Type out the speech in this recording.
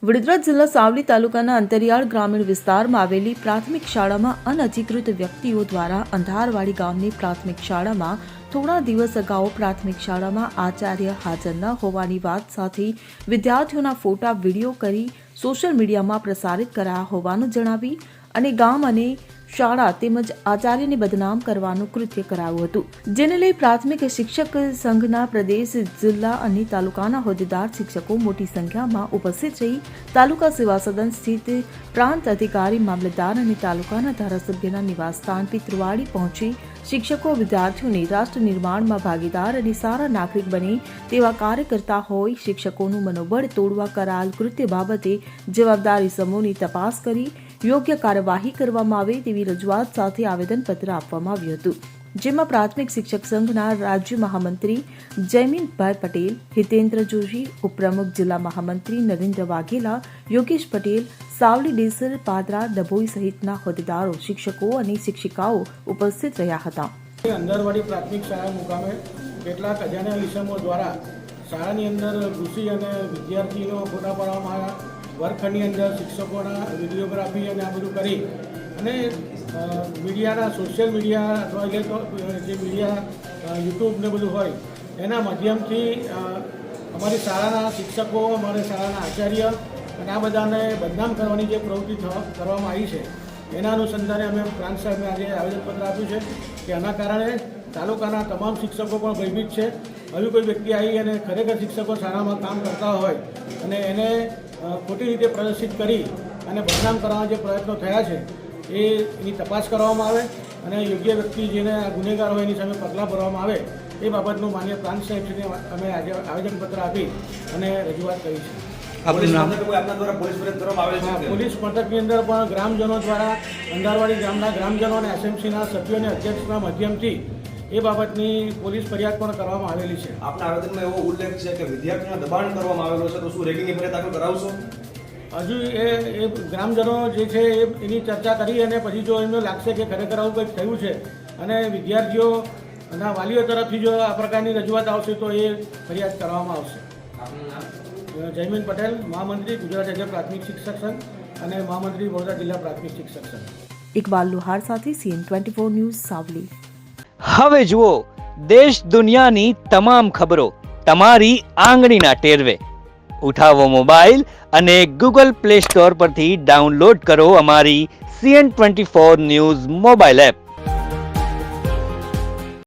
વડોદરા જિલ્લા સાવલી તાલુકાના અંતરિયાળ ગ્રામીણ વિસ્તારમાં આવેલી પ્રાથમિક શાળામાં અનધિકૃત વ્યક્તિઓ દ્વારા અંધારવાડી ગામની પ્રાથમિક શાળામાં થોડા દિવસ અગાઉ પ્રાથમિક શાળામાં આચાર્ય હાજર ન હોવાની વાત સાથે વિદ્યાર્થીઓના ફોટા વિડીયો કરી સોશિયલ મીડિયામાં પ્રસારિત કરાયા હોવાનું જણાવી અને ગામ અને શાળા તેમજ આચાર્યને બદનામ કરવાનું કૃત્ય કરાયું હતું, જેને લઈ પ્રાથમિક શિક્ષક સંઘના પ્રદેશ, જિલ્લા અને તાલુકાના હોદ્દેદાર શિક્ષકો મોટી સંખ્યામાં ઉપસ્થિત રહી તાલુકા સેવા સદન સ્થિત પ્રાંત અધિકારી, મામલતદાર અને તાલુકાના ધારાસભ્યના નિવાસસ્થાન પિતૃવાડી પહોંચી શિક્ષકો વિદ્યાર્થીઓને રાષ્ટ્ર નિર્માણમાં ભાગીદાર અને સારા નાગરિક બને તેવા કાર્ય કરતા હોય શિક્ષકોનું મનોબળ તોડવા કરાયેલ કૃત્ય બાબતે જવાબદારી સમૂહની તપાસ કરી યોગ્ય કાર્યવાહી કરવામાં આવે તેવી રજૂઆત સાથે આવેદનપત્ર આપવામાં આવ્યું હતું, જેમાં પ્રાથમિક શિક્ષક સંઘના રાજ્ય મહામંત્રી જયમીનભાઈ પટેલ, હિતેન્દ્ર જોશી, ઉપપ્રમુખ જિલ્લા મહામંત્રી નરેન્દ્ર વાઘેલા, યોગેશ પટેલ, સાવલી ડેસર, પાદરા, ડભોઈ સહિતના હોદ્દેદારો, શિક્ષકો અને શિક્ષિકાઓ ઉપસ્થિત રહ્યા હતા. અંધારવાડી પ્રાથમિક શાળા મુકામે કેટલાક અજાણ્યા ઇસમો દ્વારા શાળાની અંદર ઘૂસી અને વિદ્યાર્થીઓ ફોટા પાડવામાં આવ્યા. વર્ગખંડની અંદર શિક્ષકોના વિડીયોગ્રાફી અને આ બધું કરી અને મીડિયાના સોશિયલ મીડિયા અથવા જે મીડિયા યુટ્યુબ ને બધું હોય એના માધ્યમથી અમારી શાળાના શિક્ષકો, અમારી શાળાના આચાર્ય અને આ બધાને બદનામ કરવાની જે પ્રવૃત્તિ કરવામાં આવી છે એના અનુસંધાને અમે પ્રાંત સાહેબને આજે આવેદનપત્ર આપ્યું છે કે આના કારણે તાલુકાના તમામ શિક્ષકો પણ ભયભીત છે. આવી કોઈ વ્યક્તિ આવી અને ખરેખર શિક્ષકો શાળામાં કામ કરતા હોય અને એને ખોટી રીતે પ્રદર્શિત કરી અને બદનામ કરવાના જે પ્રયત્નો થયા છે એની તપાસ કરવામાં આવે અને યોગ્ય વ્યક્તિ જેને આ ગુનેગાર હોય એની સામે પગલાં ભરવામાં આવે એ બાબતનું માન્ય પ્રાંત સાહેબશ્રીને અમે આજે આવેદનપત્ર આપી અને રજૂઆત કરી છે. પોલીસ મથકની અંદર પણ ગ્રામજનો દ્વારા અંધારવાડી ગામના ગ્રામજનો અને એસએમસીના સભ્યો અને અધ્યક્ષના માધ્યમથી એ બાબતની પોલીસ ફરિયાદ પણ કરવામાં આવેલી છે. આપના આવેદનમાં એવો ઉલ્લેખ છે કે વિદ્યાર્થીઓને દબાણ કરવામાં આવેલો છે, તો શું રેગિંગની ફરિયાદ દાખલ કરાવશો? હજુ એ ગ્રામજનો જે છે એની ચર્ચા કરી અને પછી જો એમને લાગશે કે ખરેખર આવું કંઈક થયું છે અને વિદ્યાર્થીઓના વાલીઓ તરફથી જો આ પ્રકારની રજૂઆત આવશે તો એ ફરિયાદ કરવામાં આવશે. જયમીન પટેલ, મહામંત્રી, ગુજરાત રાજ્ય પ્રાથમિક શિક્ષક સંઘ અને મહામંત્રી, વડોદરા જિલ્લા પ્રાથમિક શિક્ષક સંઘ. ઇકબાલ લુહાર સાથે CN24 ન્યૂઝ, સાવલી. હવે જુઓ દેશ દુનિયાની તમામ ખબરો તમારી આંગળીના ટેરવે. ઉઠાવો મોબાઈલ અને Google Play Store પરથી ડાઉનલોડ કરો અમારી CN24 ન્યૂઝ મોબાઈલ એપ.